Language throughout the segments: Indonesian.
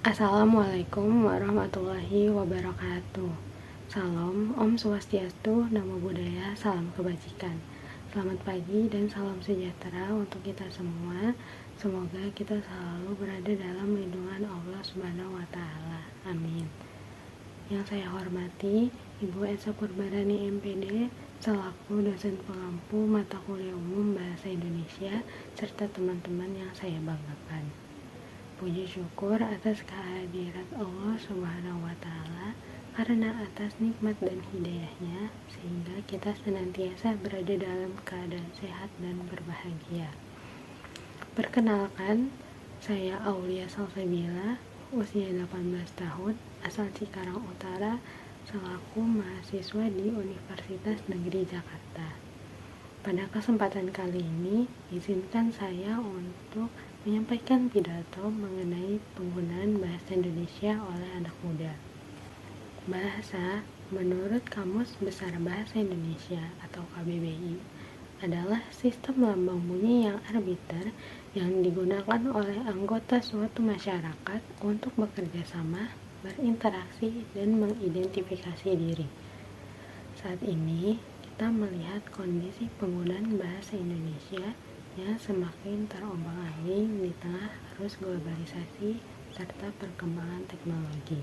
Assalamualaikum warahmatullahi wabarakatuh. Salam, Om Swastiastu, Namo Buddhaya, salam kebajikan. Selamat pagi dan salam sejahtera untuk kita semua. Semoga kita selalu berada dalam lindungan Allah Subhanahu wa Ta'ala. Amin. Yang saya hormati Ibu Esa Purbarani MPD selaku dosen pengampu mata kuliah umum Bahasa Indonesia serta teman-teman yang saya banggakan. Puji syukur atas kehadirat Allah Subhanahu wa Ta'ala karena atas nikmat dan hidayahnya sehingga kita senantiasa berada dalam keadaan sehat dan berbahagia. Perkenalkan, saya Aulia Salsabila, usia 18 tahun, asal Cikarang Utara, selaku mahasiswa di Universitas Negeri Jakarta. Pada kesempatan kali ini, izinkan saya untuk menyampaikan pidato mengenai penggunaan bahasa Indonesia oleh anak muda. Bahasa, menurut Kamus Besar Bahasa Indonesia atau KBBI, adalah sistem lambang bunyi yang arbiter yang digunakan oleh anggota suatu masyarakat untuk bekerja sama, berinteraksi, dan mengidentifikasi diri. Saat ini, kita melihat kondisi penggunaan bahasa Indonesia yang semakin terombang-ambing di tengah arus globalisasi serta perkembangan teknologi.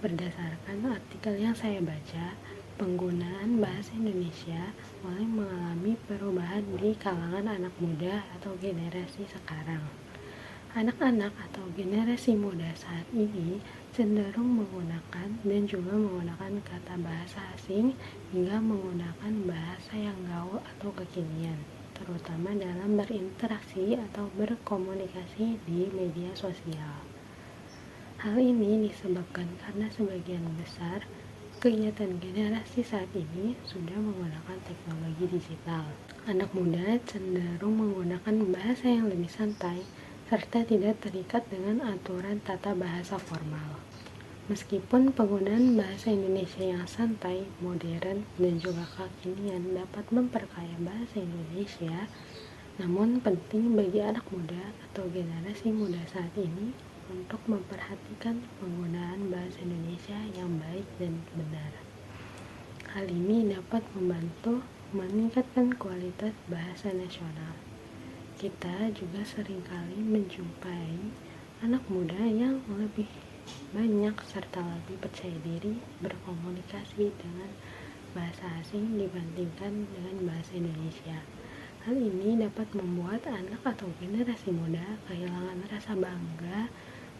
Berdasarkan artikel yang saya baca, penggunaan bahasa Indonesia mulai mengalami perubahan di kalangan anak muda atau generasi sekarang. Anak-anak atau generasi muda saat ini cenderung menggunakan dan juga menggunakan kata bahasa asing hingga menggunakan bahasa yang gaul atau kekinian, terutama dalam berinteraksi atau berkomunikasi di media sosial. Hal ini disebabkan karena sebagian besar kegiatan generasi saat ini sudah menggunakan teknologi digital. Anak muda cenderung menggunakan bahasa yang lebih santai serta tidak terikat dengan aturan tata bahasa formal. Meskipun penggunaan bahasa Indonesia yang santai, modern, dan juga kekinian dapat memperkaya bahasa Indonesia, namun penting bagi anak muda atau generasi muda saat ini untuk memperhatikan penggunaan bahasa Indonesia yang baik dan benar. Hal ini dapat membantu meningkatkan kualitas bahasa nasional. Kita juga seringkali menjumpai anak muda yang lebih banyak serta lebih percaya diri berkomunikasi dengan bahasa asing dibandingkan dengan bahasa Indonesia. Hal ini dapat membuat anak atau generasi muda kehilangan rasa bangga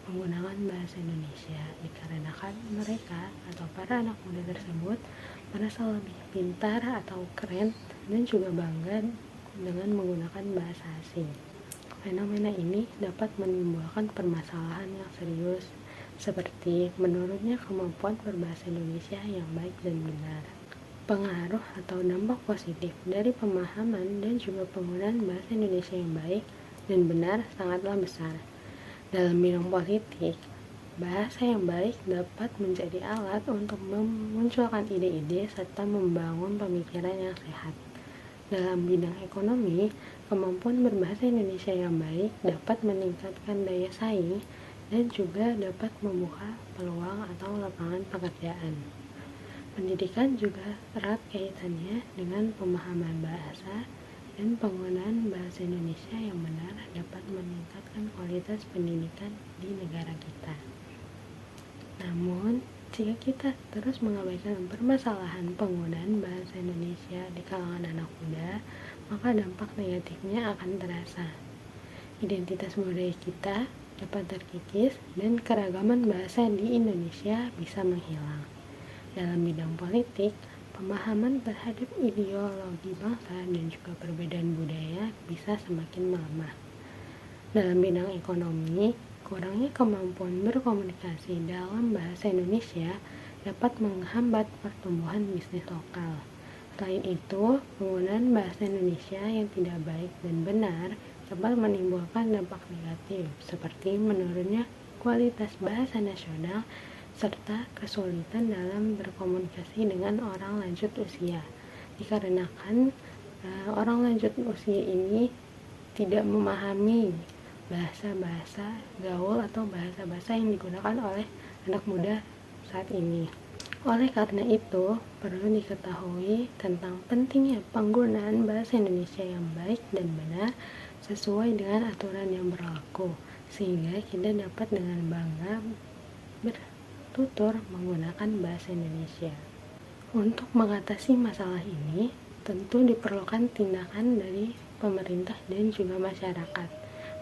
menggunakan bahasa Indonesia dikarenakan mereka atau para anak muda tersebut merasa lebih pintar atau keren dan juga bangga dengan menggunakan bahasa asing. Fenomena ini dapat menimbulkan permasalahan yang serius seperti menurunnya kemampuan berbahasa Indonesia yang baik dan benar. Pengaruh atau dampak positif dari pemahaman dan juga penggunaan bahasa Indonesia yang baik dan benar sangatlah besar. Dalam bidang politik, bahasa yang baik dapat menjadi alat untuk memunculkan ide-ide serta membangun pemikiran yang sehat. Dalam bidang ekonomi, kemampuan berbahasa Indonesia yang baik dapat meningkatkan daya saing dan juga dapat membuka peluang atau lapangan pekerjaan. Pendidikan juga erat kaitannya dengan pemahaman bahasa dan penggunaan bahasa Indonesia yang benar dapat meningkatkan kualitas pendidikan di negara kita. Namun, jika kita terus mengabaikan permasalahan penggunaan bahasa Indonesia di kalangan anak muda, maka dampak negatifnya akan terasa. Identitas budaya kita dapat terkikis dan keragaman bahasa di Indonesia bisa menghilang. Dalam bidang politik, pemahaman terhadap ideologi bangsa dan juga perbedaan budaya bisa semakin melemah. Dalam bidang ekonomi, kurangnya kemampuan berkomunikasi dalam bahasa Indonesia dapat menghambat pertumbuhan bisnis lokal. Selain itu, penggunaan bahasa Indonesia yang tidak baik dan benar dapat menimbulkan dampak negatif seperti menurunnya kualitas bahasa nasional serta kesulitan dalam berkomunikasi dengan orang lanjut usia. Dikarenakan orang lanjut usia ini tidak memahami bahasa-bahasa gaul atau bahasa-bahasa yang digunakan oleh anak muda saat ini. Oleh karena itu, perlu diketahui tentang pentingnya penggunaan bahasa Indonesia yang baik dan benar sesuai dengan aturan yang berlaku, sehingga kita dapat dengan bangga bertutur menggunakan bahasa Indonesia. Untuk mengatasi masalah ini, tentu diperlukan tindakan dari pemerintah dan juga masyarakat.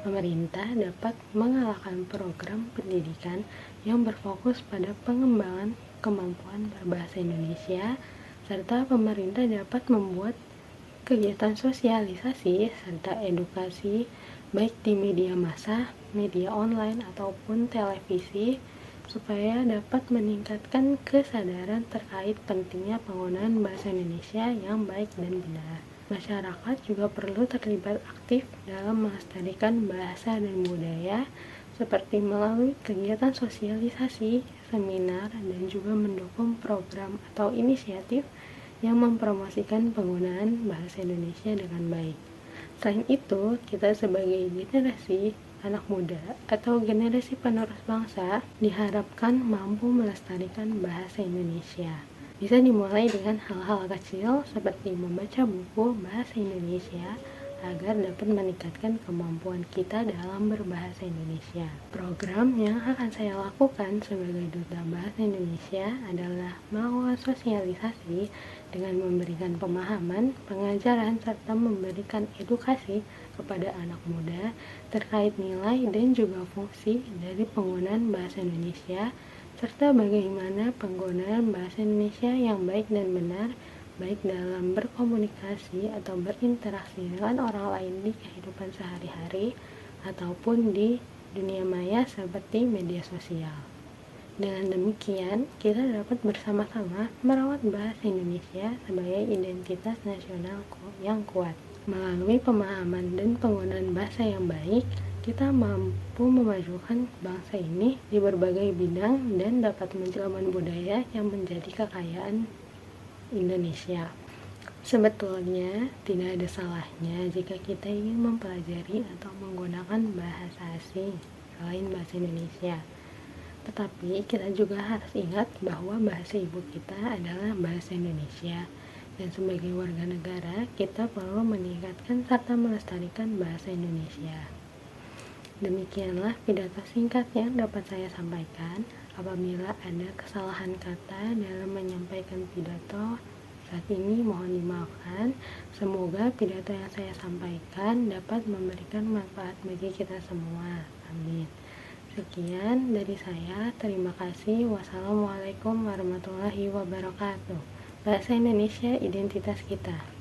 Pemerintah dapat menggalakkan program pendidikan yang berfokus pada pengembangan kemampuan berbahasa Indonesia, serta pemerintah dapat membuat kegiatan sosialisasi serta edukasi baik di media massa, media online ataupun televisi supaya dapat meningkatkan kesadaran terkait pentingnya penggunaan bahasa Indonesia yang baik dan benar. Masyarakat juga perlu terlibat aktif dalam melestarikan bahasa dan budaya seperti melalui kegiatan sosialisasi, seminar, dan juga mendukung program atau inisiatif yang mempromosikan penggunaan bahasa Indonesia dengan baik. Selain itu, kita sebagai generasi anak muda atau generasi penerus bangsa diharapkan mampu melestarikan bahasa Indonesia. Bisa dimulai dengan hal-hal kecil seperti membaca buku bahasa Indonesia agar dapat meningkatkan kemampuan kita dalam berbahasa Indonesia. Program yang akan saya lakukan sebagai Duta Bahasa Indonesia adalah melakukan sosialisasi dengan memberikan pemahaman, pengajaran, serta memberikan edukasi kepada anak muda terkait nilai dan juga fungsi dari penggunaan bahasa Indonesia, serta bagaimana penggunaan bahasa Indonesia yang baik dan benar baik dalam berkomunikasi atau berinteraksi dengan orang lain di kehidupan sehari-hari ataupun di dunia maya seperti media sosial. Dengan demikian, kita dapat bersama-sama merawat bahasa Indonesia sebagai identitas nasional yang kuat. Melalui pemahaman dan penggunaan bahasa yang baik, kita mampu memajukan bangsa ini di berbagai bidang dan dapat menjalankan budaya yang menjadi kekayaan Indonesia. Sebetulnya tidak ada salahnya jika kita ingin mempelajari atau menggunakan bahasa asing selain bahasa Indonesia. Tetapi kita juga harus ingat bahwa bahasa ibu kita adalah bahasa Indonesia, dan sebagai warga negara kita perlu meningkatkan serta melestarikan bahasa Indonesia. Demikianlah pidato singkat yang dapat saya sampaikan. Apabila ada kesalahan kata dalam menyampaikan pidato saat ini, mohon dimaafkan. Semoga pidato yang saya sampaikan dapat memberikan manfaat bagi kita semua. Amin. Sekian dari saya. Terima kasih. Wassalamualaikum warahmatullahi wabarakatuh. Bahasa Indonesia identitas kita.